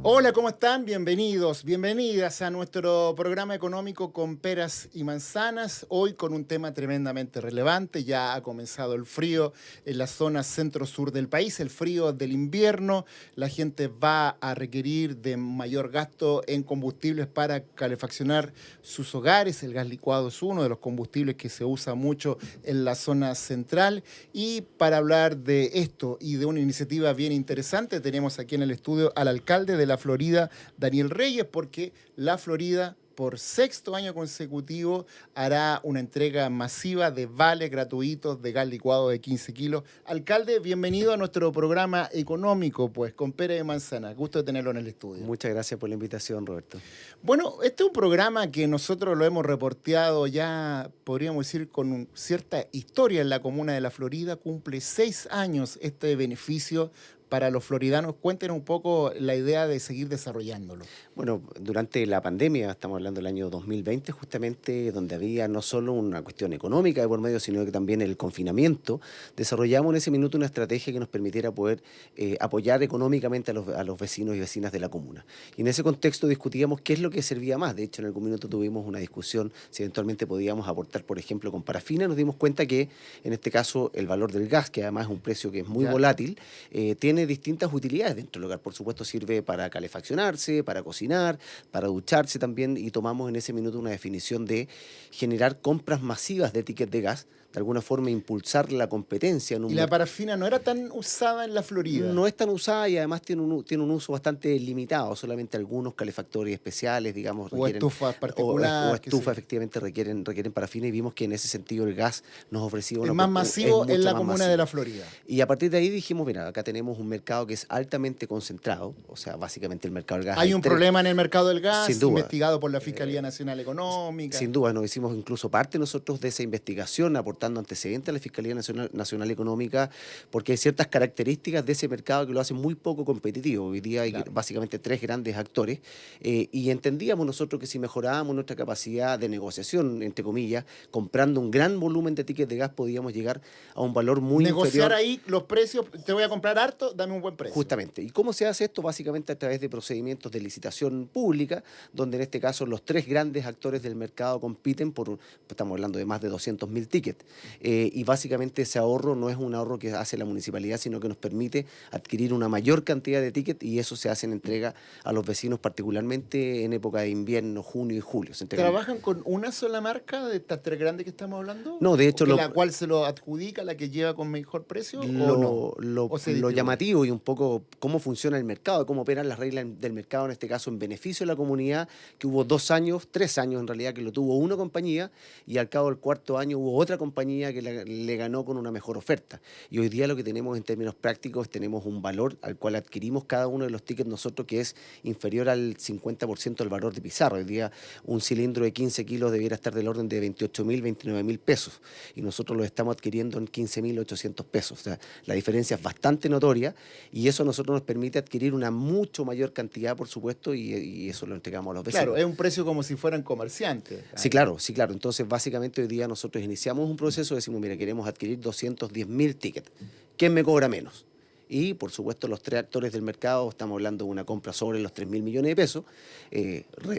Hola, ¿cómo están? Bienvenidos, bienvenidas a nuestro programa económico con peras y manzanas. Hoy con un tema tremendamente relevante. Ya ha comenzado el frío en la zona centro-sur del país, el frío del invierno. La gente va a requerir de mayor gasto en combustibles para calefaccionar sus hogares. El gas licuado es uno de los combustibles que se usa mucho en la zona central. Y para hablar de esto y de una iniciativa bien interesante, tenemos aquí en el estudio al alcalde de la Florida, Daniel Reyes, porque la Florida por sexto año consecutivo hará una entrega masiva de vales gratuitos de gas licuado de 15 kilos. Alcalde, bienvenido a nuestro programa económico, pues, con pera y manzana. Gusto de tenerlo en el estudio. Muchas gracias por la invitación, Roberto. Bueno, este es un programa que nosotros lo hemos reporteado ya, podríamos decir, con cierta historia en la comuna de La Florida. Cumple 6 años este beneficio para los floridanos. Cuéntenos un poco la idea de seguir desarrollándolo. Bueno, durante la pandemia, estamos hablando del año 2020, justamente, donde había no solo una cuestión económica de por medio, sino que también el confinamiento, desarrollamos en ese minuto una estrategia que nos permitiera poder apoyar económicamente a los vecinos y vecinas de la comuna. Y en ese contexto discutíamos qué es lo que servía más. De hecho, en algún minuto tuvimos una discusión si eventualmente podíamos aportar, por ejemplo, con parafina. Nos dimos cuenta que, en este caso, el valor del gas, que además es un precio que es muy ¿Ya? volátil, tiene distintas utilidades dentro del hogar. Por supuesto, sirve para calefaccionarse, para cocinar, para ducharse también, y tomamos en ese minuto una definición de generar compras masivas de tickets de gas, de alguna forma impulsar la competencia en Y un la mercado. parafina no era tan usada en la Florida. No es tan usada y además tiene un uso bastante limitado. Solamente algunos calefactores especiales, digamos, O requieren, estufas o particular, qué sé estufa yo. efectivamente requieren parafina, y vimos que en ese sentido el gas nos ofrecía Es una, más es masivo en mucho la más comuna de La masivo. Florida. Y a partir de ahí dijimos, mira, acá tenemos un mercado que es altamente concentrado, o sea, básicamente el mercado del gas Hay hay un tres, problema en el mercado del sin gas, duda. investigado por la Fiscalía Nacional Económica. Sin duda, nos hicimos incluso parte nosotros de esa investigación, aportando antecedentes a la Fiscalía Nacional Económica, porque hay ciertas características de ese mercado que lo hacen muy poco competitivo. Hoy día hay Claro. básicamente tres grandes actores, y entendíamos nosotros que si mejorábamos nuestra capacidad de negociación, entre comillas, comprando un gran volumen de tickets de gas, podíamos llegar a un valor muy Negociar inferior. ahí los precios, te voy a comprar harto, dame un buen precio. Justamente. ¿Y cómo se hace esto? Básicamente a través de procedimientos de licitación pública, donde en este caso los tres grandes actores del mercado compiten estamos hablando de más de 200.000 tickets. Y básicamente ese ahorro no es un ahorro que hace la municipalidad, sino que nos permite adquirir una mayor cantidad de tickets, y eso se hace en entrega a los vecinos, particularmente en época de invierno, junio y julio. Se entregan. ¿Trabajan con una sola marca de estas tres grandes que estamos hablando? No, de ¿O hecho, que la cual se lo adjudica, la que lleva con mejor precio o no? ¿O se lo distribuye? llamativo y un poco cómo funciona el mercado, cómo operan las reglas del mercado, en este caso en beneficio de la comunidad, que hubo 2 años, 3 años en realidad, que lo tuvo una compañía, y al cabo del cuarto año hubo otra compañía que le ganó con una mejor oferta. Y hoy día lo que tenemos en términos prácticos, tenemos un valor al cual adquirimos cada uno de los tickets nosotros que es inferior al 50% del valor de pizarra. Hoy día un cilindro de 15 kilos debiera estar del orden de 28.000, 29.000 pesos, y nosotros lo estamos adquiriendo en 15.800 pesos. O sea, la diferencia es bastante notoria, y eso a nosotros nos permite adquirir una mucho mayor cantidad, por supuesto, y eso lo entregamos a los Claro, vecinos. es un precio como si fueran comerciantes. Sí, claro, sí, claro. Entonces, básicamente hoy día nosotros iniciamos un proceso, decimos, mira, queremos adquirir 210.000 tickets. ¿Quién me cobra menos? Y, por supuesto, los tres actores del mercado, estamos hablando de una compra sobre los 3.000 millones de pesos,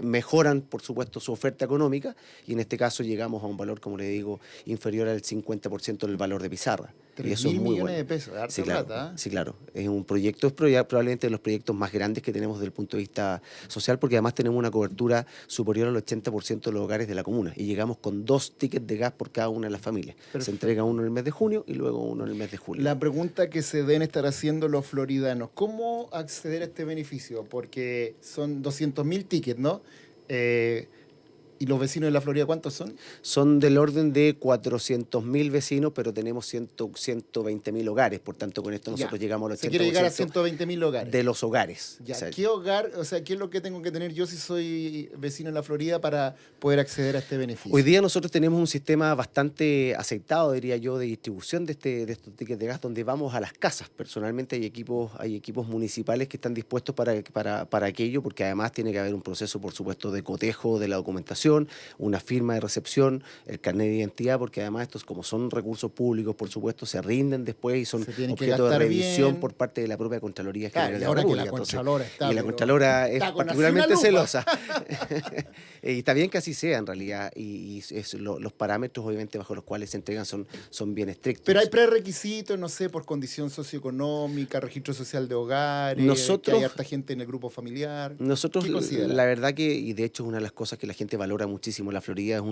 mejoran, por supuesto, su oferta económica, y en este caso llegamos a un valor, como le digo, inferior al 50% del valor de pizarra. Y Tres eso es mil muy millones bueno. de pesos, es Sí, harta claro, plata, ¿eh? sí, claro. Es un proyecto, probablemente de los proyectos más grandes que tenemos desde el punto de vista social, porque además tenemos una cobertura superior al 80% de los hogares de la comuna, y llegamos con 2 tickets de gas por cada una de las familias. Se entrega Perfecto. uno en el mes de junio y luego uno en el mes de julio. La pregunta que se deben estar haciendo los floridanos, ¿cómo acceder a este beneficio? Porque son 200.000 tickets, ¿no? Eh, ¿Y los vecinos de la Florida cuántos son? Son del orden de 400.000 vecinos, pero tenemos 120.000 hogares. Por tanto, con esto Ya. nosotros llegamos al Se quiere llegar a 80% 120.000 hogares. de los hogares. O Ya, sea, ¿qué hogar, o sea, qué es lo que tengo que tener yo si soy vecino en la Florida para poder acceder a este hoy beneficio? día nosotros tenemos un sistema bastante aceitado, diría yo, de distribución de estos tickets de gas, donde vamos a las casas. Personalmente hay equipos municipales que están dispuestos para aquello, porque además tiene que haber un proceso, por supuesto, de cotejo de la documentación. identificación, una firma de recepción, el carnet de identidad, porque además estos, como son recursos públicos, por supuesto, se rinden después y son objeto de revisión bien por parte de la propia Contraloría Claro, General y de la ahora que República. la Contralora está, Y la pero Contralora es está con así particularmente una lupa. celosa. Y está bien que así sea en realidad, y los parámetros obviamente bajo los cuales se entregan son bien estrictos. Pero hay prerequisitos, no sé, por condición socioeconómica, registro social de hogares, que hay harta gente en el grupo familiar. Nosotros, ¿Qué considera? la verdad que, y de hecho es una de las cosas que la gente valora muchísimo, la Florida es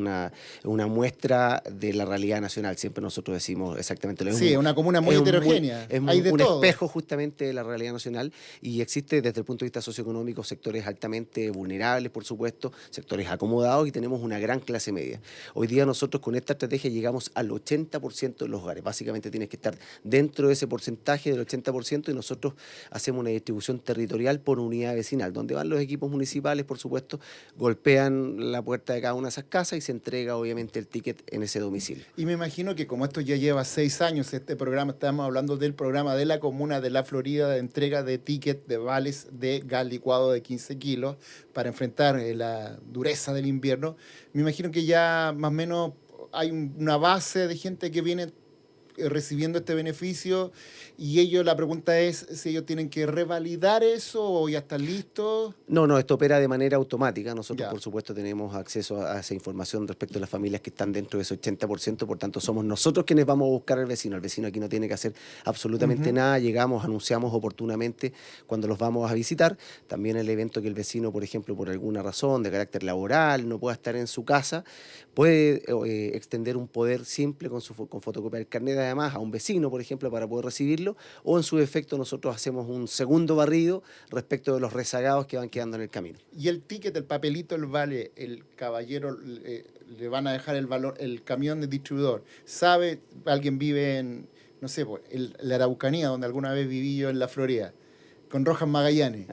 una muestra de la realidad nacional. Siempre nosotros decimos exactamente lo mismo. Sí, es una comuna muy heterogénea. Hay de un todo. espejo justamente de la realidad nacional, y existe desde el punto de vista socioeconómico sectores altamente vulnerables, por supuesto, sectores acomodados, y tenemos una gran clase media. Hoy día nosotros con esta estrategia llegamos al 80% de los hogares. Básicamente tienes que estar dentro de ese porcentaje del 80%, y nosotros hacemos una distribución territorial por unidad vecinal, donde van los equipos municipales, por supuesto, golpean la puerta de cada una de esas casas y se entrega obviamente el ticket en ese domicilio. Y me imagino que como esto ya lleva 6 años, este programa, estamos hablando del programa de la comuna de La Florida de entrega de tickets de vales de gas licuado de 15 kilos para enfrentar la dureza del invierno. Me imagino que ya más o menos hay una base de gente que viene recibiendo este beneficio, y ellos, la pregunta es si ellos tienen que revalidar eso o ya están listos. No, esto opera de manera automática. Nosotros, Ya. por supuesto, tenemos acceso a esa información respecto a las familias que están dentro de ese 80%, por tanto, somos nosotros quienes vamos a buscar al vecino. El vecino aquí no tiene que hacer absolutamente nada, llegamos, anunciamos oportunamente cuando los vamos a visitar. También el evento que el vecino, por ejemplo, por alguna razón de carácter laboral, no pueda estar en su casa, puede extender un poder simple con fotocopia del carnet, además, a un vecino, por ejemplo, para poder recibirlo, o en su defecto nosotros hacemos un segundo barrido respecto de los rezagados que van quedando en el camino. Y el ticket, el papelito, el vale, el caballero le van a dejar el valor, el camión de distribuidor. ¿Sabe? Alguien vive en, no sé, pues, la Araucanía, donde alguna vez viví yo en la Florida, con Rojas Magallanes.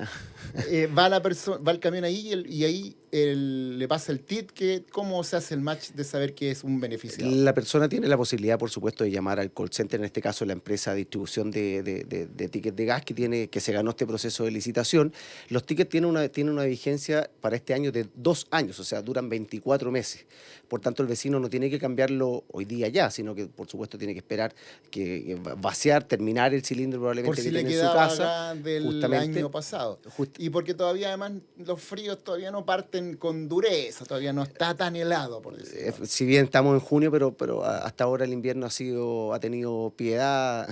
Va el camión ahí y ahí le pasa el ticket. ¿Cómo se hace el match de saber que es un beneficiado? La persona tiene la posibilidad, por supuesto, de llamar al call center, en este caso la empresa de distribución de tickets de gas que se ganó este proceso de licitación. Los tickets tienen una vigencia para este año de 2 años, o sea, duran 24 meses. Por tanto, el vecino no tiene que cambiarlo hoy día ya, sino que, por supuesto, tiene que esperar que vaciar, terminar el cilindro probablemente por si que le tiene en su quedaba casa. del año pasado. Y porque todavía, además, los fríos todavía no parten con dureza, todavía no está tan helado, por decirlo. Si bien estamos en junio, pero hasta ahora el invierno ha tenido piedad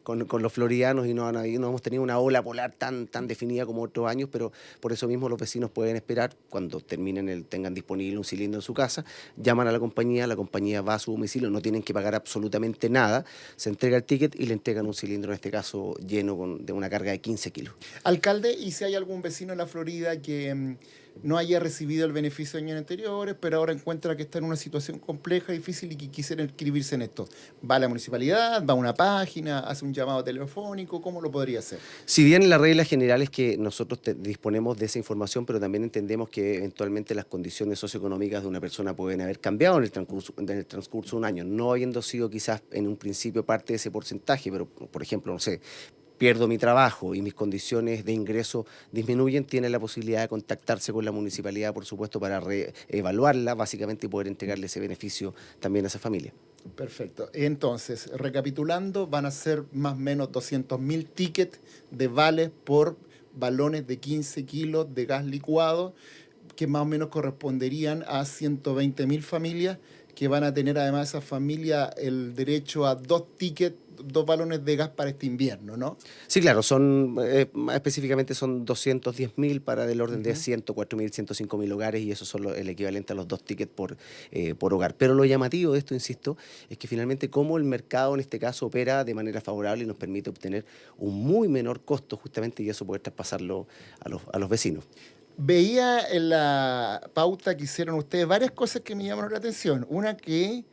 con los floridianos, y no hemos tenido una ola polar tan definida como otros años, pero por eso mismo los vecinos pueden esperar cuando tengan disponible un cilindro en su casa, llaman a la compañía va a su domicilio, no tienen que pagar absolutamente nada, se entrega el ticket y le entregan un cilindro, en este caso lleno de una carga de 15 kilos. Alcalde, ¿y si hay algún vecino en la Florida que no haya recibido el beneficio de años anteriores, pero ahora encuentra que está en una situación compleja, difícil, y que quisiera inscribirse en esto? ¿Va a la municipalidad? ¿Va a una página? ¿Hace un llamado telefónico? ¿Cómo lo podría hacer? Si bien la regla general es que nosotros disponemos de esa información, pero también entendemos que eventualmente las condiciones socioeconómicas de una persona pueden haber cambiado en el transcurso de un año, no habiendo sido quizás en un principio parte de ese porcentaje, pero por ejemplo, no sé, pierdo mi trabajo y mis condiciones de ingreso disminuyen, tiene la posibilidad de contactarse con la municipalidad, por supuesto, para reevaluarla, básicamente, y poder entregarle ese beneficio también a esa familia. Perfecto. Entonces, recapitulando, van a ser más o menos 200.000 tickets de vales por balones de 15 kilos de gas licuado, que más o menos corresponderían a 120.000 familias, que van a tener además esas familias el derecho a 2 tickets, 2 balones de gas para este invierno, ¿no? Sí, claro, específicamente son 210.000 para del orden de 104.000, 105.000 hogares, y eso son el equivalente a los 2 tickets por hogar. Pero lo llamativo de esto, insisto, es que finalmente como el mercado en este caso opera de manera favorable y nos permite obtener un muy menor costo justamente, y eso poder traspasarlo a los vecinos. Veía en la pauta que hicieron ustedes varias cosas que me llamaron la atención. Una que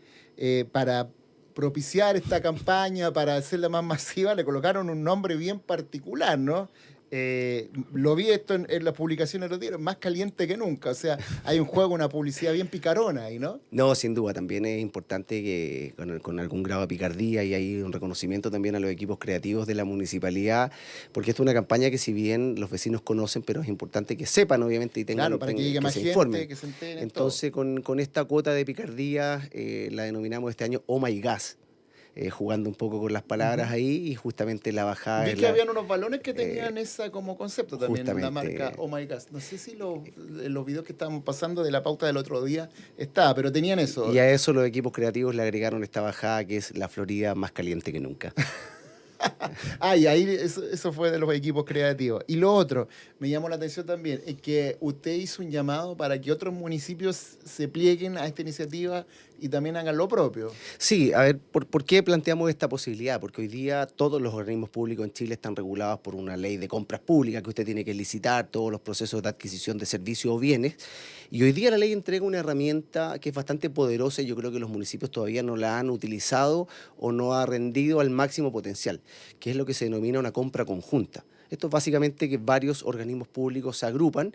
para propiciar esta campaña, para hacerla más masiva, le colocaron un nombre bien particular, ¿no? Lo vi esto en las publicaciones de los diarios, más caliente que nunca. O sea, hay un juego, una publicidad bien picarona ahí, ¿no? No, sin duda, también es importante que con algún grado de picardía y hay un reconocimiento también a los equipos creativos de la municipalidad, porque esto es una campaña que si bien los vecinos conocen, pero es importante que sepan, obviamente, y Claro, para que llegue que más se gente, informen. que se enteren todo. Entonces, con esta cuota de picardía, la denominamos este año Oh My Gas, jugando un poco con las palabras Ujú. ahí y justamente la bajada Vi en que la... habían unos balones que eh, tenían esa como concepto también, la marca justamente Oh My God. No sé si en los videos que estábamos pasando de la pauta del otro día está, pero tenían y eso. a eso los equipos creativos le agregaron esta bajada que es la Florida más caliente que nunca. Ah, y ahí eso fue de los equipos creativos. Y lo otro, me llamó la atención también, es que usted hizo un llamado para que otros municipios se plieguen a esta iniciativa y también hagan lo propio. Sí, a ver, ¿por qué planteamos esta posibilidad? Porque hoy día todos los organismos públicos en Chile están regulados por una ley de compras públicas que usted tiene que licitar todos los procesos de adquisición de servicios o bienes. Y hoy día la ley entrega una herramienta que es bastante poderosa y yo creo que los municipios todavía no la han utilizado o no ha rendido al máximo potencial, que es lo que se denomina una compra conjunta. Esto es básicamente que varios organismos públicos se agrupan,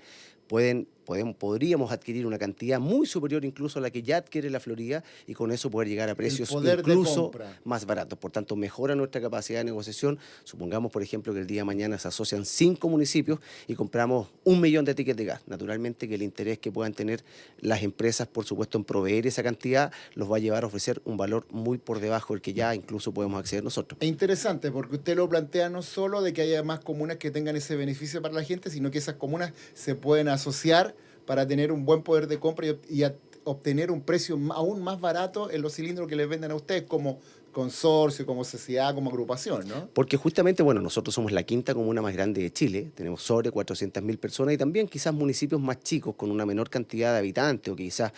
podríamos adquirir una cantidad muy superior incluso a la que ya adquiere la Florida y con eso poder llegar a El precios poder de incluso compra. más baratos. Por tanto, mejora nuestra capacidad de negociación. Supongamos, por ejemplo, que el día de mañana se asocian 5 municipios y compramos 1 millón de tickets de gas. Naturalmente que el interés que puedan tener las empresas, por supuesto, en proveer esa cantidad, los va a llevar a ofrecer un valor muy por debajo del que ya incluso podemos acceder nosotros. Es interesante porque usted lo plantea no solo de que haya más comunas que tengan ese beneficio para la gente, sino que esas comunas se pueden asociar para tener un buen poder de compra obtener un precio aún más barato en los cilindros que les venden a ustedes como consorcio, como sociedad, como agrupación, ¿no? Porque justamente, bueno, nosotros somos la quinta comuna más grande de Chile, tenemos sobre 400.000 personas y también quizás municipios más chicos con una menor cantidad de habitantes o quizás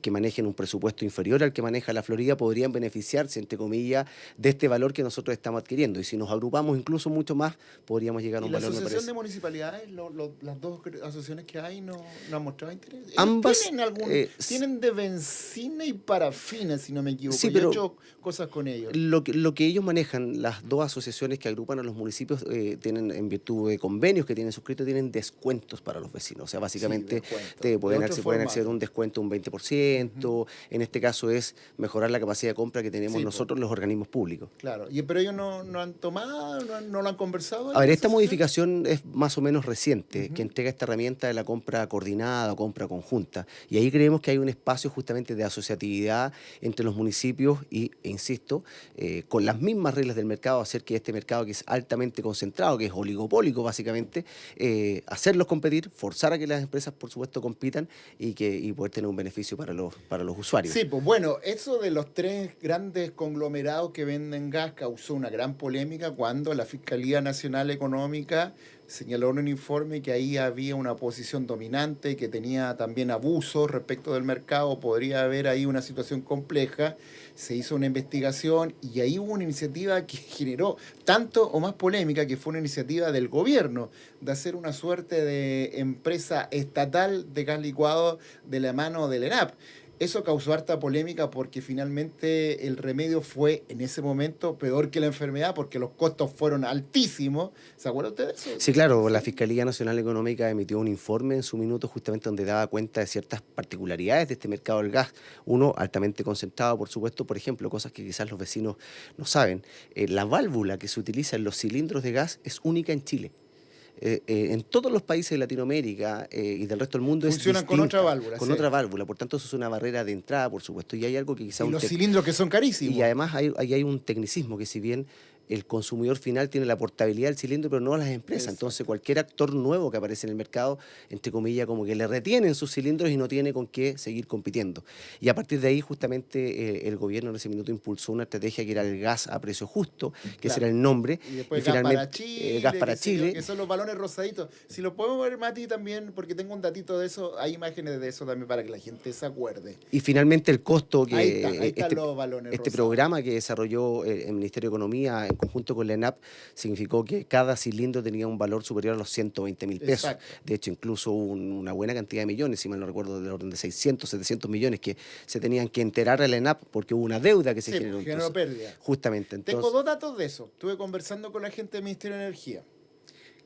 que manejen un presupuesto inferior al que maneja la Florida podrían beneficiarse, entre comillas, de este valor que nosotros estamos adquiriendo. Y si nos agrupamos incluso mucho más, podríamos llegar a ¿Y un la valor, me asociación parece. de municipalidades, las dos asociaciones que hay, no han mostrado interés? Ellos Ambas, tienen de bencina y parafina, si no me equivoco. sí, Yo he pero hecho cosas con ellos. lo que ellos manejan, las dos asociaciones que agrupan a los municipios, tienen, en virtud de convenios que tienen suscritos, tienen descuentos para los vecinos. O sea, Sí, básicamente descuento. De otro pueden acceder a un formato. descuento un Ujú. 20%. En este caso es mejorar la capacidad de compra que tenemos Sí, pues, nosotros, los organismos públicos. claro. Pero ellos no han tomado, no lo han conversado A ahí, ver, la esta asociación. modificación es más o menos reciente, que Ujú. entrega esta herramienta de la compra coordinada o compra conjunta. Y ahí creemos que hay un espacio justamente de asociatividad entre los municipios e insisto, con las mismas reglas del mercado, hacer que este mercado que es altamente concentrado, que es oligopólico básicamente, hacerlos competir, forzar a que las empresas, por supuesto, compitan y poder tener un beneficio para los usuarios. Sí, pues bueno, eso de los tres grandes conglomerados que venden gas causó una gran polémica cuando la Fiscalía Nacional Económica señaló en un informe que ahí había una posición dominante, que tenía también abusos respecto del mercado, podría haber ahí una situación compleja. Se hizo una investigación y ahí hubo una iniciativa que generó tanto o más polémica, que fue una iniciativa del gobierno de hacer una suerte de empresa estatal de gas licuado de la mano del ENAP. Eso causó harta polémica porque finalmente el remedio fue en ese momento peor que la enfermedad porque los costos fueron altísimos. ¿Se acuerda usted de eso? Sí, claro, la Fiscalía Nacional Económica emitió un informe en su minuto justamente donde daba cuenta de ciertas particularidades de este mercado del gas. Uno, altamente concentrado, por supuesto, por ejemplo, cosas que quizás los vecinos no saben. La válvula que se utiliza en los cilindros de gas es única en Chile. En todos los países de Latinoamérica y del resto del mundo es Funcionan con otra distinta, válvula, con sí. otra válvula. Por tanto, eso es una barrera de entrada, por supuesto. Y hay algo que quizá Y los cilindros que son y carísimos. además ahí hay un tecnicismo que si bien el consumidor final tiene la portabilidad del cilindro, pero no las empresas. Entonces, Exacto. cualquier actor nuevo que aparece en el mercado, entre comillas, como que le retienen sus cilindros y no tiene con qué seguir compitiendo. Y a partir de ahí, justamente, el gobierno en ese minuto impulsó una estrategia que era el gas a precio justo, que ese era Claro. el nombre, Y y después gas finalmente para gas Chile, para qué sé yo, Chile. que son los balones rosaditos. Si lo podemos ver, Mati, también, porque tengo un datito de eso, hay imágenes de eso también para que la gente se acuerde. Y finalmente el costo Ahí que están los balones este rosados. programa que desarrolló el Ministerio de Economía en conjunto con la ENAP significó que cada cilindro tenía un valor superior a los 120.000 pesos. Exacto. De hecho, incluso hubo una buena cantidad de millones, si mal no recuerdo, del orden de 600, 700 millones que se tenían que enterar a la ENAP porque hubo una deuda que se Sí, generó. pues, generó Entonces, pérdida. justamente, Tengo entonces, dos datos de eso. Estuve conversando con la gente del Ministerio de Energía.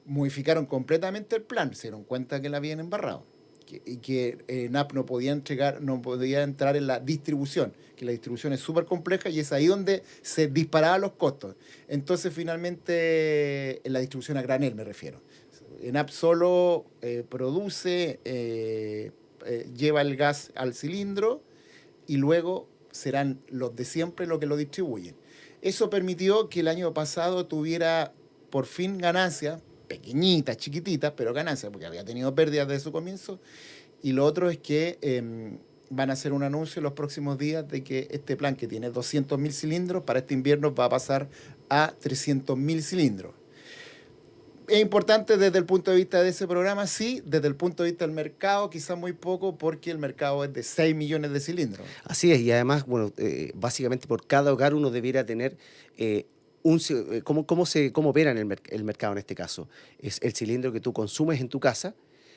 modificaron completamente el plan, se dieron cuenta que la habían embarrado y que ENAP no podía entrar en la distribución, que la distribución es súper compleja y es ahí donde se disparaban los costos. Entonces, finalmente, en la distribución a granel me refiero. ENAP solo produce, lleva el gas al cilindro y luego serán los de siempre los que lo distribuyen. Eso permitió que el año pasado tuviera por fin ganancias, pequeñitas, chiquititas, pero ganancias, porque había tenido pérdidas desde su comienzo. Y lo otro es que van a hacer un anuncio en los próximos días de que este plan, que tiene 200.000 cilindros, para este invierno va a pasar a 300.000 cilindros. Es importante desde el punto de vista de ese programa, sí, desde el punto de vista del mercado, quizás muy poco, porque el mercado es de 6 millones de cilindros. Así es, y además, bueno, básicamente por cada hogar uno debiera tener cómo opera en el mercado en este caso. Es el cilindro que tú consumes en tu casa,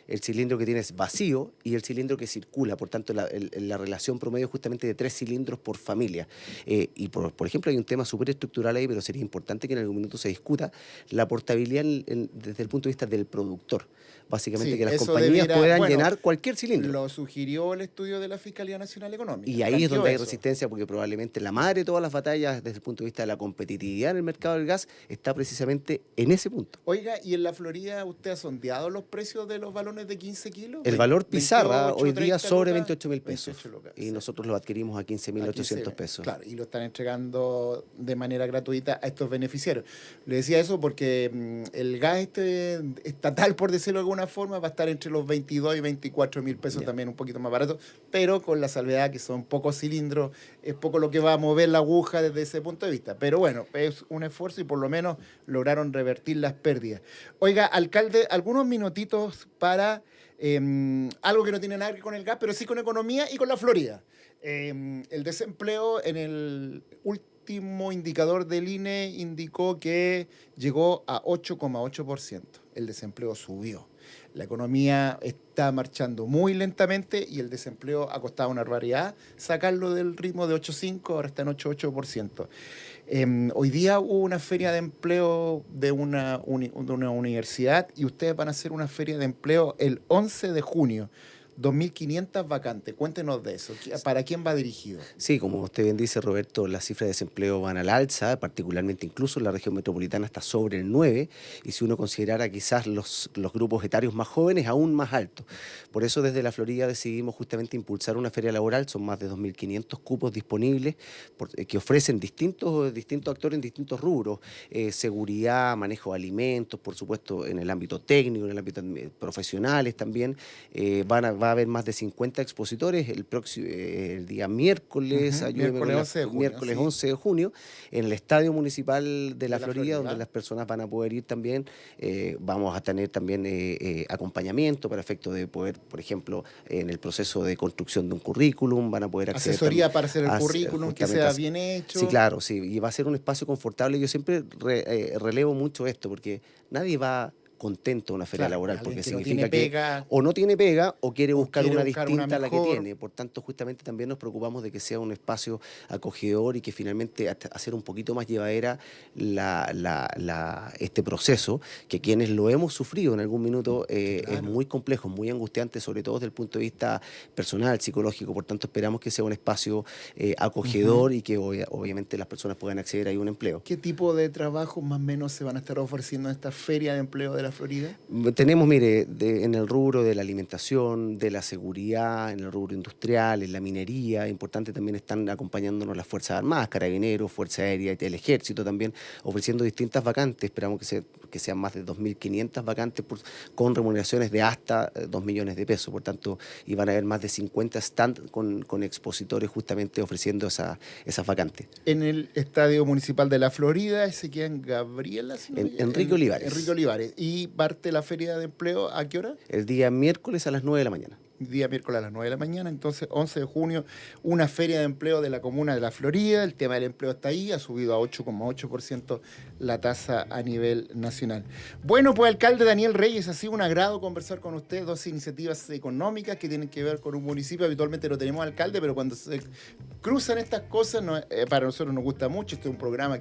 el cilindro que tienes vacío y el cilindro que circula. Por tanto, la relación promedio es justamente de 3 cilindros por familia. Y por ejemplo, hay un tema súper estructural ahí, pero sería importante que en algún minuto se discuta la portabilidad desde el punto de vista del productor. Básicamente, sí, que las compañías puedan llenar cualquier cilindro. Lo sugirió el estudio de la Fiscalía Nacional Económica. Y ahí es donde hay resistencia, porque probablemente la madre de todas las batallas desde el punto de vista de la competitividad en el mercado del gas está precisamente en ese punto. Oiga, ¿y en la Florida usted ha sondeado los precios de los balones de 15 kilos? El valor pizarra 28, hoy día sobre 28.000 pesos. Y sí, nosotros lo adquirimos a 15.800 pesos. Claro, y lo están entregando de manera gratuita a estos beneficiarios. Le decía eso porque el gas estatal, por decirlo de alguna forma, va a estar entre los 22 y 24.000 pesos, también un poquito más barato, pero con la salvedad que son pocos cilindros, es poco lo que va a mover la aguja desde ese punto de vista. Pero bueno, es un esfuerzo y por lo menos lograron revertir las pérdidas. Oiga, alcalde, algunos minutitos para algo que no tiene nada que ver con el gas, pero sí con economía y con la Florida. El desempleo en el último indicador del INE indicó que llegó a 8,8%. El desempleo subió. La economía está marchando muy lentamente y el desempleo ha costado una barbaridad sacarlo del ritmo de 8,5%, ahora está en 8,8%. Hoy día hubo una feria de empleo de una universidad y ustedes van a hacer una feria de empleo el 11 de junio. 2.500 vacantes. Cuéntenos de eso. ¿Para quién va dirigido? Sí, como usted bien dice, Roberto, las cifras de desempleo van al alza, particularmente incluso en la región metropolitana está sobre el 9, y si uno considerara quizás los grupos etarios más jóvenes, aún más altos. Por eso desde la Florida decidimos justamente impulsar una feria laboral, son más de 2.500 cupos disponibles que ofrecen distintos actores en distintos rubros, seguridad, manejo de alimentos, por supuesto en el ámbito técnico, en el ámbito profesionales también, va a haber más de 50 expositores el día miércoles, miércoles 11 de junio, en el Estadio Municipal de la Florida, donde las personas van a poder ir también. Vamos a tener también acompañamiento para efecto de poder, por ejemplo, en el proceso de construcción de un currículum, van a poder acceder. Asesoría para hacer el currículum, que sea bien hecho. Sí, claro, sí, y va a ser un espacio confortable. Yo siempre relevo mucho esto, porque nadie va contento una feria laboral, porque significa que o no tiene pega o quiere buscar una distinta a la que tiene. Por tanto, justamente también nos preocupamos de que sea un espacio acogedor y que finalmente hacer un poquito más llevadera este proceso, que quienes lo hemos sufrido en algún minuto es muy complejo, muy angustiante, sobre todo desde el punto de vista personal, psicológico. Por tanto, esperamos que sea un espacio acogedor y que obviamente las personas puedan acceder a un empleo. ¿Qué tipo de trabajo más o menos se van a estar ofreciendo en esta feria de empleo de la Florida? Tenemos, mire, en el rubro de la alimentación, de la seguridad, en el rubro industrial, en la minería. Importante también están acompañándonos las Fuerzas Armadas, Carabineros, Fuerza Aérea y el Ejército también, ofreciendo distintas vacantes. Esperamos que sean más de 2.500 vacantes con remuneraciones de hasta 2 millones de pesos. Por tanto, y van a haber más de 50 stands con expositores justamente ofreciendo esas vacantes. En el Estadio Municipal de la Florida, ese queda en Gabriela. Enrique Olivares. Enrique Olivares. ¿Y parte la feria de empleo a qué hora? El día miércoles a las 9 de la mañana. Día miércoles a las 9 de la mañana, entonces 11 de junio, una feria de empleo de la comuna de la Florida. El tema del empleo está ahí, ha subido a 8,8% la tasa a nivel nacional. Bueno, pues alcalde Daniel Reyes, ha sido un agrado conversar con usted, dos iniciativas económicas que tienen que ver con un municipio. Habitualmente no tenemos alcalde, pero cuando se cruzan estas cosas, para nosotros nos gusta mucho. Este es un programa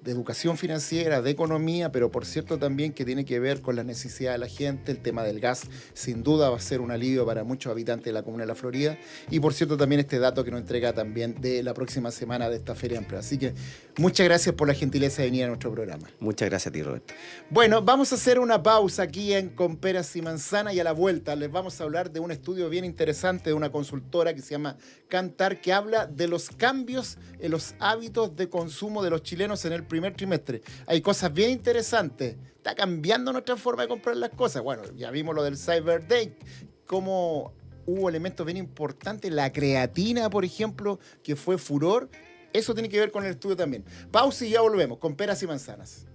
de educación financiera, de economía, pero por cierto también que tiene que ver con la necesidad de la gente. El tema del gas sin duda va a ser un alivio para muchos habitantes de la comuna de La Florida. Y por cierto también este dato que nos entrega también de la próxima semana de esta Feria Empleo. Así que muchas gracias por la gentileza de venir a nuestro programa. Muchas gracias a ti, Roberto. Bueno, vamos a hacer una pausa aquí en Con Peras y Manzana y a la vuelta les vamos a hablar de un estudio bien interesante de una consultora que se llama Kantar, que habla de los cambios en los hábitos de consumo de los chilenos en el primer trimestre. Hay cosas bien interesantes. Está cambiando nuestra forma de comprar las cosas. Bueno, ya vimos lo del Cyber Day, cómo hubo elementos bien importantes. La creatina, por ejemplo, que fue furor. Eso tiene que ver con el estudio también. Pausa y ya volvemos con Peras y Manzanas.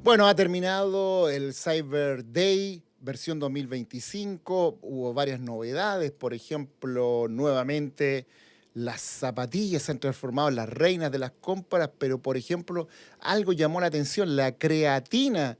Bueno, ha terminado el Cyber Day versión 2025. Hubo varias novedades. Por ejemplo, nuevamente las zapatillas se han transformado en las reinas de las compras. Pero, por ejemplo, algo llamó la atención. La creatina,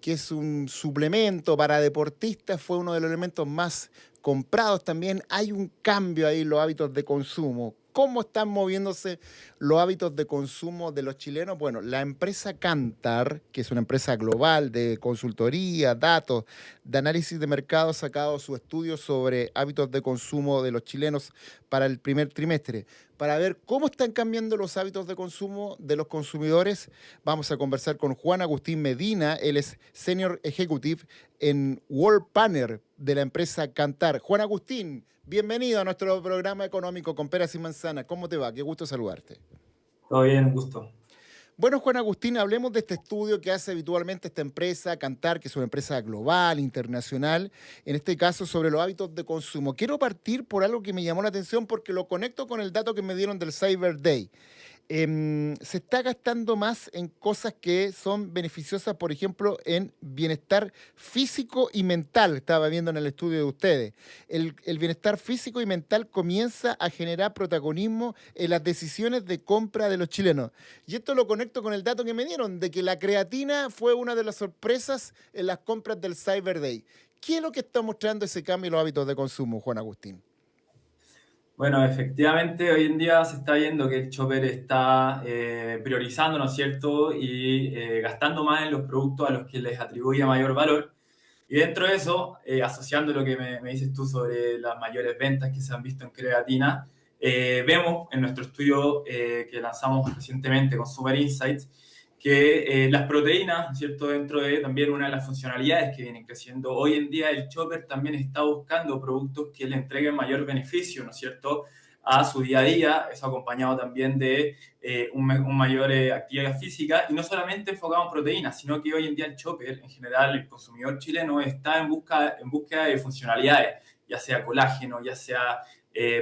que es un suplemento para deportistas, fue uno de los elementos más comprados también. Hay un cambio ahí en los hábitos de consumo. ¿Cómo están moviéndose los hábitos de consumo de los chilenos? Bueno, la empresa Kantar, que es una empresa global de consultoría, datos, de análisis de mercado, ha sacado su estudio sobre hábitos de consumo de los chilenos para el primer trimestre. Para ver cómo están cambiando los hábitos de consumo de los consumidores, vamos a conversar con Juan Agustín Medina. Él es Senior Executive en World Panel de la empresa Kantar. Juan Agustín, bienvenido a nuestro programa económico con Peras y Manzanas. ¿Cómo te va? Qué gusto saludarte. Todo bien, un gusto. Bueno, Juan Agustín, hablemos de este estudio que hace habitualmente esta empresa, Kantar, que es una empresa global, internacional, en este caso sobre los hábitos de consumo. Quiero partir por algo que me llamó la atención porque lo conecto con el dato que me dieron del Cyber Day. Se está gastando más en cosas que son beneficiosas, por ejemplo, en bienestar físico y mental. Estaba viendo en el estudio de ustedes. El bienestar físico y mental comienza a generar protagonismo en las decisiones de compra de los chilenos. Y esto lo conecto con el dato que me dieron, de que la creatina fue una de las sorpresas en las compras del Cyber Day. ¿Qué es lo que está mostrando ese cambio en los hábitos de consumo, Juan Agustín? Bueno, efectivamente, hoy en día se está viendo que el Chopper está priorizando, ¿no es cierto?, y gastando más en los productos a los que les atribuye mayor valor. Y dentro de eso, asociando lo que me dices tú sobre las mayores ventas que se han visto en creatina, vemos en nuestro estudio que lanzamos recientemente, Consumer Insights, que las proteínas, ¿no es cierto?, dentro de también una de las funcionalidades que vienen creciendo. Hoy en día el Chopper también está buscando productos que le entreguen mayor beneficio, ¿no es cierto?, a su día a día, eso acompañado también de un mayor actividad física, y no solamente enfocado en proteínas, sino que hoy en día el Chopper, en general, el consumidor chileno está en búsqueda de funcionalidades, ya sea colágeno, ya sea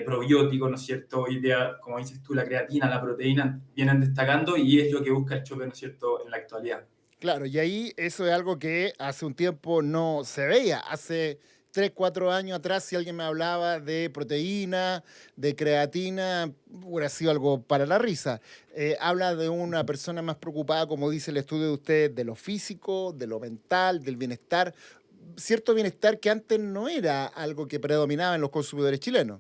probióticos, ¿no es cierto? Hoy día, como dices tú, la creatina, la proteína vienen destacando y es lo que busca el Chopper, ¿no es cierto?, en la actualidad. Claro, y ahí eso es algo que hace un tiempo no se veía. Hace 3, 4 años atrás, si alguien me hablaba de proteína, de creatina, hubiera sido algo para la risa. Habla de una persona más preocupada, como dice el estudio de usted, de lo físico, de lo mental, del bienestar. Cierto bienestar que antes no era algo que predominaba en los consumidores chilenos.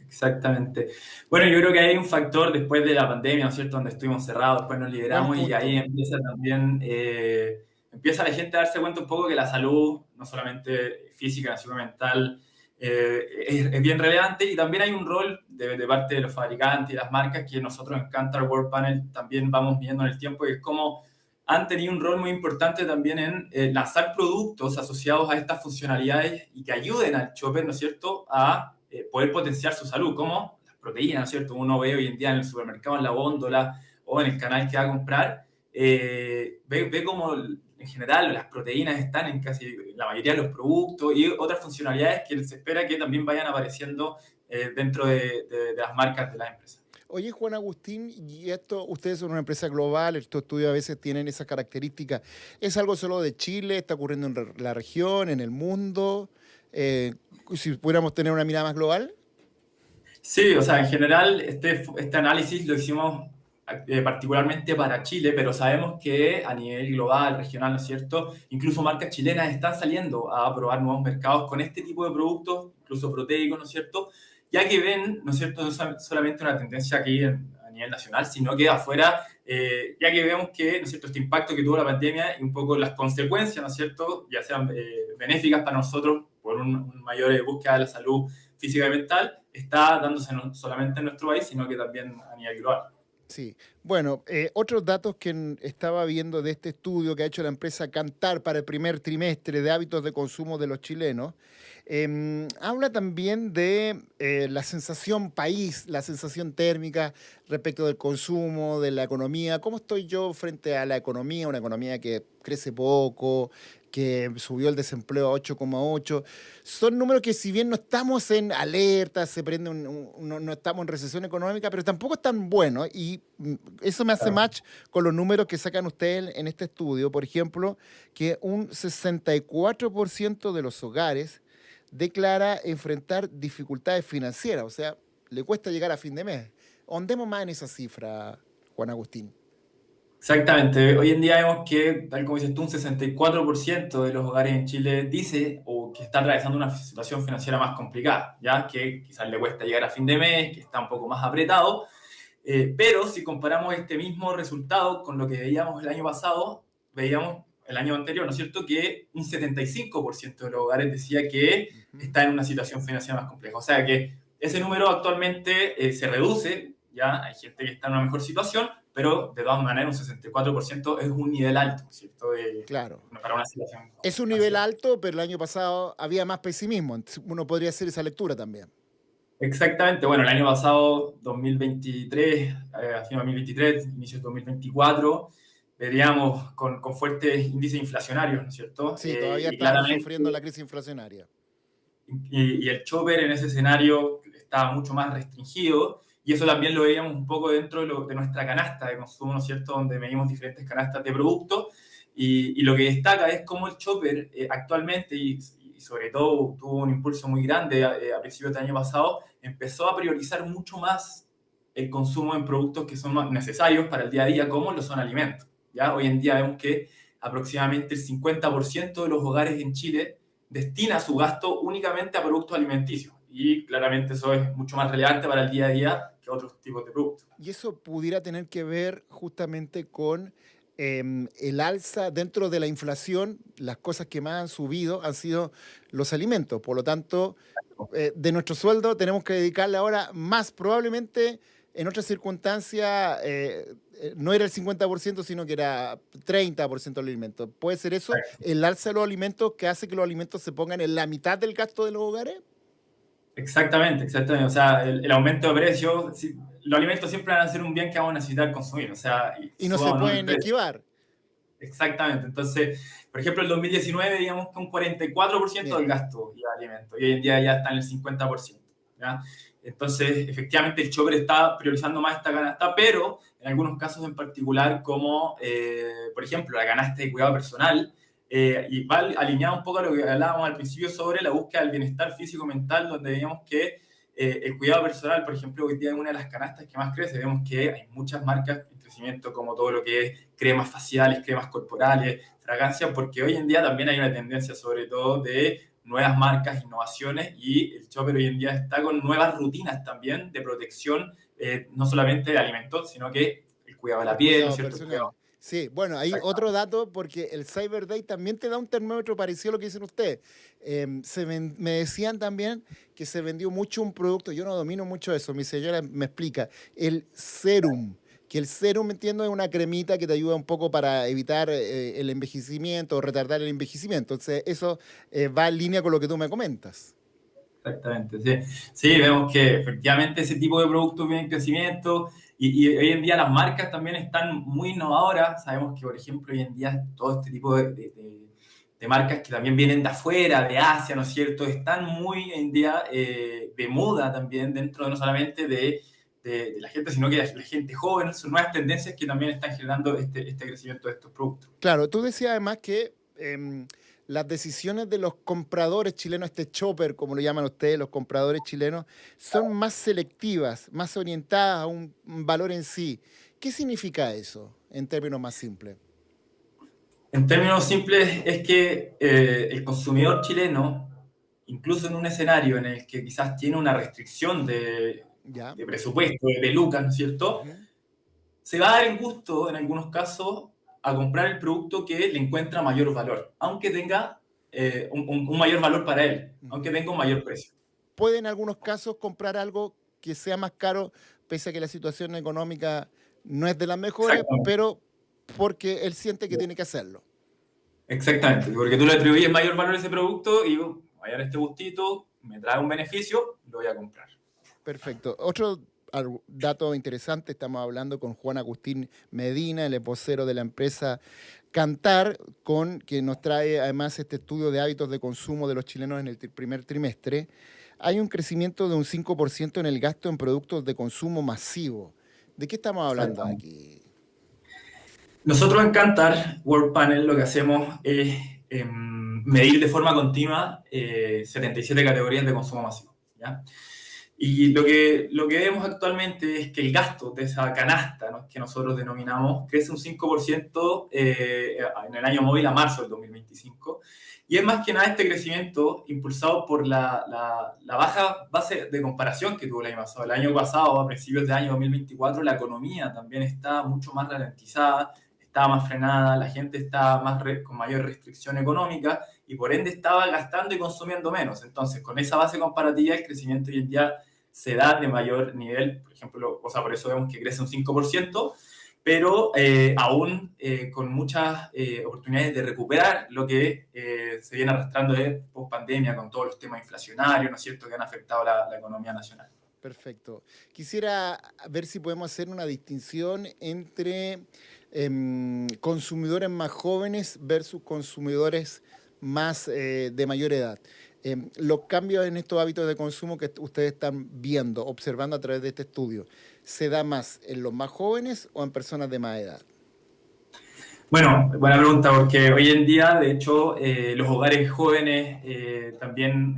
Exactamente. Bueno, yo creo que hay un factor después de la pandemia, ¿no es cierto?, donde estuvimos cerrados, después nos Buen liberamos y punto. ahí empieza también, empieza la gente a darse cuenta un poco que la salud, no solamente física, sino mental, es bien relevante, y también hay un rol de parte de los fabricantes y las marcas que nosotros en Kantar World Panel también vamos viendo en el tiempo, y es como han tenido un rol muy importante también en lanzar productos asociados a estas funcionalidades y que ayuden al shopper, ¿no es cierto?, a poder potenciar su salud, como las proteínas, ¿no es cierto? Uno ve hoy en día en el supermercado, en la góndola o en el canal que va a comprar, ve como en general las proteínas están en casi la mayoría de los productos y otras funcionalidades que se espera que también vayan apareciendo dentro de las marcas de la empresa. Oye, Juan Agustín, y esto, ustedes son una empresa global, estos estudios a veces tienen esas características. ¿Es algo solo de Chile? ¿Está ocurriendo en la región, en el mundo? Si pudiéramos tener una mirada más global. Sí, o sea, en general este análisis lo hicimos particularmente para Chile, pero sabemos que a nivel global, regional, ¿no es cierto? Incluso marcas chilenas están saliendo a probar nuevos mercados con este tipo de productos, incluso proteicos, ¿no es cierto? ya que ven, ¿no es cierto?, no solamente una tendencia aquí a nivel nacional, sino que afuera, ya que vemos que, ¿no es cierto?, este impacto que tuvo la pandemia y un poco las consecuencias, ¿no es cierto?, ya sean benéficas para nosotros por un mayor búsqueda de la salud física y mental, está dándose no solamente en nuestro país, sino que también a nivel global. Sí. Bueno, otros datos que estaba viendo de este estudio que ha hecho la empresa Kantar para el primer trimestre de hábitos de consumo de los chilenos, habla también de la sensación país, la sensación térmica respecto del consumo, de la economía. ¿Cómo estoy yo frente a la economía? Una economía que crece poco, que subió el desempleo a 8,8. Son números que si bien no estamos en alerta, se prende no estamos en recesión económica, pero tampoco están buenos. Y eso me hace Claro. match con los números que sacan ustedes en este estudio. Por ejemplo, que un 64% de los hogares declara enfrentar dificultades financieras. O sea, le cuesta llegar a fin de mes. Ondemos más en esa cifra, Juan Agustín. Exactamente. Hoy en día vemos que, tal como dices tú, un 64% de los hogares en Chile dice o que está atravesando una situación financiera más complicada, ya que quizás le cuesta llegar a fin de mes, que está un poco más apretado. Pero si comparamos este mismo resultado con lo que veíamos el año pasado, veíamos el año anterior, ¿no es cierto?, que un 75% de los hogares decía que Ujú. está en una situación financiera más compleja. O sea que ese número actualmente se reduce, ya hay gente que está en una mejor situación, pero de todas maneras un 64% es un nivel alto, ¿cierto?, Claro. para una situación Es un nivel financiera. alto, pero el año pasado había más pesimismo. Uno podría hacer esa lectura también. Exactamente, bueno, el año pasado, 2023, a fin de 2023, inicio de 2024, veríamos con fuertes índices inflacionarios, ¿no es cierto? Sí, todavía Y estábamos claramente, sufriendo la crisis inflacionaria. y el chopper en ese escenario estaba mucho más restringido, y eso también lo veíamos un poco dentro de nuestra canasta de consumo, ¿no es cierto?, donde medimos diferentes canastas de productos, y lo que destaca es cómo el chopper actualmente, y sobre todo tuvo un impulso muy grande a principios del año pasado, empezó a priorizar mucho más el consumo en productos que son más necesarios para el día a día, como lo son alimentos. ¿Ya? Hoy en día vemos que aproximadamente el 50% de los hogares en Chile destina su gasto únicamente a productos alimenticios. Y claramente eso es mucho más relevante para el día a día que otros tipos de productos. Y eso pudiera tener que ver justamente con el alza dentro de la inflación. Las cosas que más han subido han sido los alimentos. Por lo tanto, de nuestro sueldo tenemos que dedicarle ahora más, probablemente en otras circunstancias no era el 50%, sino que era 30% del alimento. ¿Puede ser eso el alza de los alimentos que hace que los alimentos se pongan en la mitad del gasto de los hogares? Exactamente, exactamente. O sea, el aumento de precios, sí, los alimentos siempre van a ser un bien que vamos a necesitar consumir. O sea, y Y no se suba o no el pueden precio. esquivar. Exactamente. Entonces, por ejemplo, el 2019 digamos que un 44% del Bien. gasto iba a alimentos y hoy en día ya está en el 50%. ¿Ya? Entonces, efectivamente, el Chopper está priorizando más esta canasta, pero en algunos casos en particular, como por ejemplo la canasta de cuidado personal, y va alineado un poco a lo que hablábamos al principio sobre la búsqueda del bienestar físico-mental, donde veíamos que el cuidado personal, por ejemplo, hoy día es una de las canastas que más crece. Vemos que hay muchas marcas en crecimiento, como todo lo que es cremas faciales, cremas corporales, fragancias, porque hoy en día también hay una tendencia, sobre todo, de nuevas marcas, innovaciones, y el Chopper hoy en día está con nuevas rutinas también de protección, no solamente de alimentos, sino que el cuidado de la El piel, ¿no es cuidado cierto? El personal. cuidado. Sí, bueno, hay otro dato porque el Cyber Day también te da un termómetro parecido a lo que dicen ustedes. Me decían también que se vendió mucho un producto, yo no domino mucho eso, mi señora me explica, el serum. Que el serum, entiendo, es una cremita que te ayuda un poco para evitar el envejecimiento o retardar el envejecimiento. Entonces, eso va en línea con lo que tú me comentas. Exactamente, sí. Sí, vemos que efectivamente ese tipo de productos viene en crecimiento y hoy en día las marcas también están muy innovadoras. Sabemos que, por ejemplo, hoy en día todo este tipo de marcas que también vienen de afuera, de Asia, ¿no es cierto?, están muy hoy en día de moda también dentro de no solamente de la gente, sino que de la gente joven. Son nuevas tendencias que también están generando este crecimiento de estos productos. Claro, tú decías además que las decisiones de los compradores chilenos, este chopper, como lo llaman ustedes, los compradores chilenos, son más selectivas, más orientadas a un valor en sí. ¿Qué significa eso en términos más simples? En términos simples, es que el consumidor chileno incluso en un escenario en el que quizás tiene una restricción Ya. de presupuesto, de lucas, ¿no es cierto? Ujú. Se va a dar el gusto, en algunos casos, a comprar el producto que le encuentra mayor valor, aunque tenga un mayor valor para él, Ujú. aunque tenga un mayor precio. Puede en algunos casos comprar algo que sea más caro, pese a que la situación económica no es de las mejores, Exactamente. pero porque él siente que tiene que hacerlo. Exactamente, porque tú le atribuyes mayor valor a ese producto y voy a dar este gustito, me trae un beneficio, lo voy a comprar. Perfecto. Otro dato interesante, estamos hablando con Juan Agustín Medina, el vocero de la empresa Cantar, que nos trae además este estudio de hábitos de consumo de los chilenos en el primer trimestre. Hay un crecimiento de un 5% en el gasto en productos de consumo masivo. ¿De qué estamos hablando Exactamente. aquí? Nosotros en Kantar, World Panel, lo que hacemos es medir de forma continua 77 categorías de consumo masivo, ¿ya? Y lo que vemos actualmente es que el gasto de esa canasta, ¿no?, que nosotros denominamos, crece un 5% en el año móvil a marzo del 2025. Y es más que nada este crecimiento impulsado por la baja base de comparación que tuvo el año pasado. El año pasado, a principios del año 2024, la economía también está mucho más ralentizada, estaba más frenada, la gente estaba con mayor restricción económica y por ende estaba gastando y consumiendo menos. Entonces, con esa base comparativa, el crecimiento hoy en día se da de mayor nivel, por ejemplo, o sea, por eso vemos que crece un 5%, pero aún con muchas oportunidades de recuperar lo que se viene arrastrando de post-pandemia con todos los temas inflacionarios, ¿no es cierto?, que han afectado la economía nacional. Perfecto. Quisiera ver si podemos hacer una distinción entre consumidores más jóvenes versus consumidores más de mayor edad. Los cambios en estos hábitos de consumo que ustedes están viendo, observando a través de este estudio, ¿se da más en los más jóvenes o en personas de más edad? Bueno, buena pregunta, porque hoy en día, de hecho, los hogares jóvenes también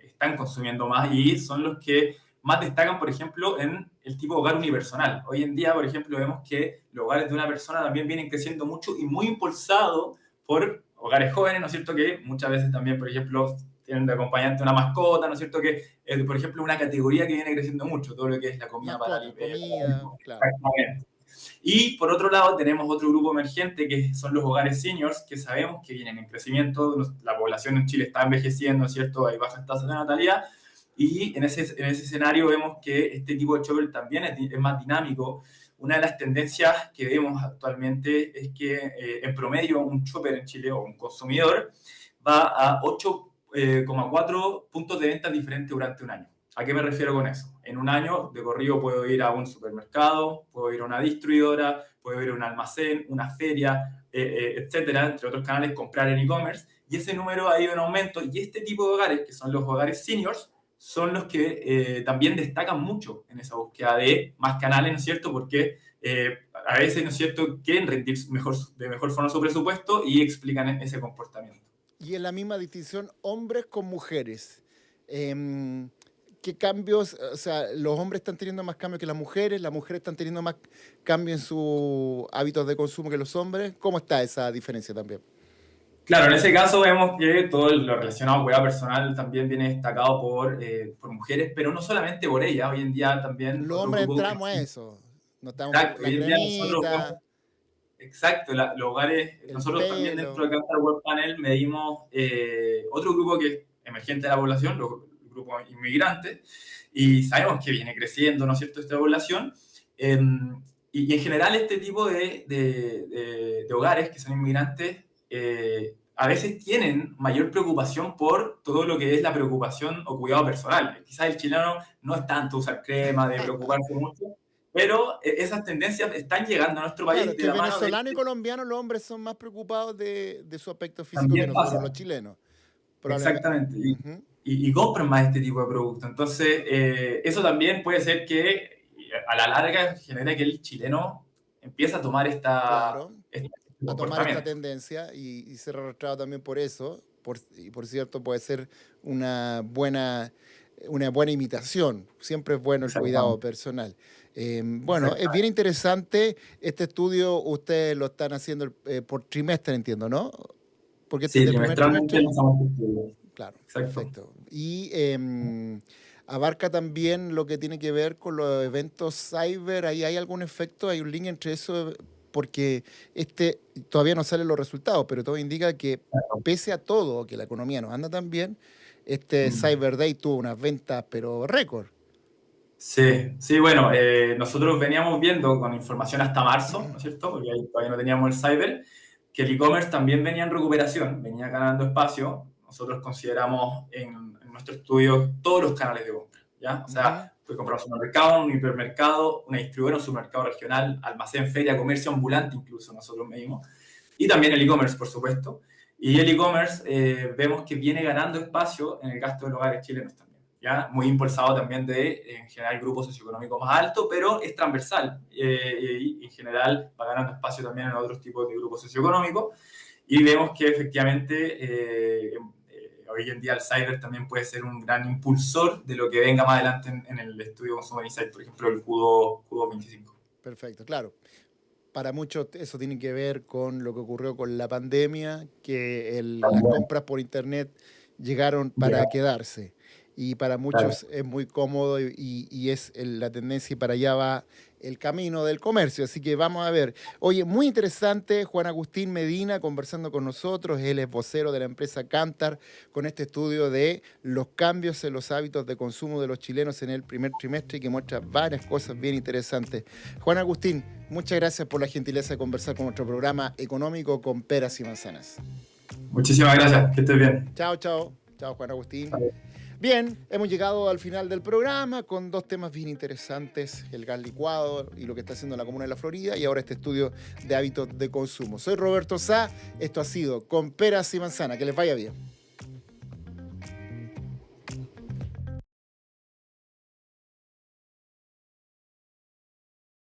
están consumiendo más y son los que más destacan, por ejemplo, en el tipo de hogar unipersonal. Hoy en día, por ejemplo, vemos que los hogares de una persona también vienen creciendo mucho y muy impulsados por hogares jóvenes, ¿no es cierto?, que muchas veces también, por ejemplo, tienen de acompañante una mascota, ¿no es cierto?, que es, por ejemplo, una categoría que viene creciendo mucho, todo lo que es la comida para Mascota, el comida, claro. exactamente. Y por otro lado tenemos otro grupo emergente que son los hogares seniors, que sabemos que vienen en crecimiento, la población en Chile está envejeciendo, ¿cierto? Hay bajas tasas de natalidad y en ese escenario vemos que este tipo de shopper también es más dinámico. Una de las tendencias que vemos actualmente es que en promedio un shopper en Chile o un consumidor va a 8,4 puntos de venta diferentes durante un año. ¿A qué me refiero con eso? En un año de corrido puedo ir a un supermercado, puedo ir a una distribuidora, puedo ir a un almacén, una feria, etcétera, entre otros canales, comprar en e-commerce, y ese número ha ido en aumento, y este tipo de hogares, que son los hogares seniors, son los que también destacan mucho en esa búsqueda de más canales, ¿no es cierto? Porque a veces, ¿no es cierto?, quieren rendir de mejor forma su presupuesto y explican ese comportamiento. Y en la misma distinción, hombres con mujeres. Em, ¿Qué cambios? O sea, los hombres están teniendo más cambios que las mujeres están teniendo más cambios en sus hábitos de consumo que los hombres. ¿Cómo está esa diferencia también? Claro, en ese caso vemos que todo lo relacionado a cuidado personal también viene destacado por mujeres, pero no solamente por ellas. Hoy en día también Los otro hombres grupo entramos a que... eso. Nos estamos por Exacto, la hoy en día nosotros vemos, cremita, exacto, los hogares, el nosotros también dentro pelo. de Cantar Web Panel medimos otro grupo que es emergente de la población, los grupos inmigrantes, y sabemos que viene creciendo, ¿no es cierto?, esta población. Eh, y en general este tipo de hogares que son inmigrantes a veces tienen mayor preocupación por todo lo que es la preocupación o cuidado personal. Quizás el chileno no es tanto usar crema, de preocuparse mucho, pero esas tendencias están llegando a nuestro Claro, país es de que la mano de venezolano y colombiano los hombres son más preocupados de su aspecto físico que también nosotros pasa. los chilenos. Probablemente. Exactamente. Ujú. Y compran más este tipo de productos. Entonces, eso también puede ser que a la larga genere que el chileno empiece a tomar Claro, este a tomar esta comportamiento. tendencia y ser arrastrado también por eso. Y por cierto, puede ser una buena imitación. Siempre es bueno el cuidado Exactamente. personal. Bueno, es bien Exactamente. interesante. Este estudio ustedes lo están haciendo por trimestre, entiendo, ¿no? Porque este es Sí, del primer trimestralmente trimestre. lanzamos este estudio. Claro, Exacto. perfecto. Y abarca también lo que tiene que ver con los eventos cyber. ¿Ahí hay algún efecto? ¿Hay un link entre eso? Porque todavía no salen los resultados, pero todo indica que pese a todo, que la economía no anda tan bien, Mm. Cyber Day tuvo unas ventas, pero récord. Sí, sí, bueno, nosotros veníamos viendo con información hasta marzo, ¿no es cierto? Porque ahí todavía no teníamos el cyber, que el e-commerce también venía en recuperación, venía ganando espacio. Nosotros consideramos en nuestro estudio todos los canales de compra, ¿ya? O Ujú. sea, puedes comprar un supermercado, un hipermercado, una distribuidora, un supermercado regional, almacén, feria, comercio ambulante incluso, nosotros medimos. Y también el e-commerce, por supuesto. Y el e-commerce vemos que viene ganando espacio en el gasto de los hogares chilenos también. ¿Ya? Muy impulsado también de, en general, grupo socioeconómico más alto, pero es transversal y en general va ganando espacio también en otros tipos de grupos socioeconómicos y vemos que efectivamente hoy en día el cyber también puede ser un gran impulsor de lo que venga más adelante en el estudio Consumer Insight, por ejemplo, el Q2 25. Perfecto, claro. Para muchos eso tiene que ver con lo que ocurrió con la pandemia, que las También, compras por internet llegaron ya, para quedarse. Y para claro. muchos es muy cómodo y es la tendencia y para allá va el camino del comercio. Así que vamos a ver. Oye, muy interesante, Juan Agustín Medina conversando con nosotros. Él es vocero de la empresa Kantar con este estudio de los cambios en los hábitos de consumo de los chilenos en el primer trimestre y que muestra varias cosas bien interesantes. Juan Agustín, muchas gracias por la gentileza de conversar con nuestro programa económico con peras y manzanas. Muchísimas gracias, que estés bien. Chao, chao. Chao, Juan Agustín. Bien, hemos llegado al final del programa con dos temas bien interesantes, el gas licuado y lo que está haciendo la Comuna de la Florida y ahora este estudio de hábitos de consumo. Soy Roberto Sá, esto ha sido Con Peras y Manzanas, que les vaya bien.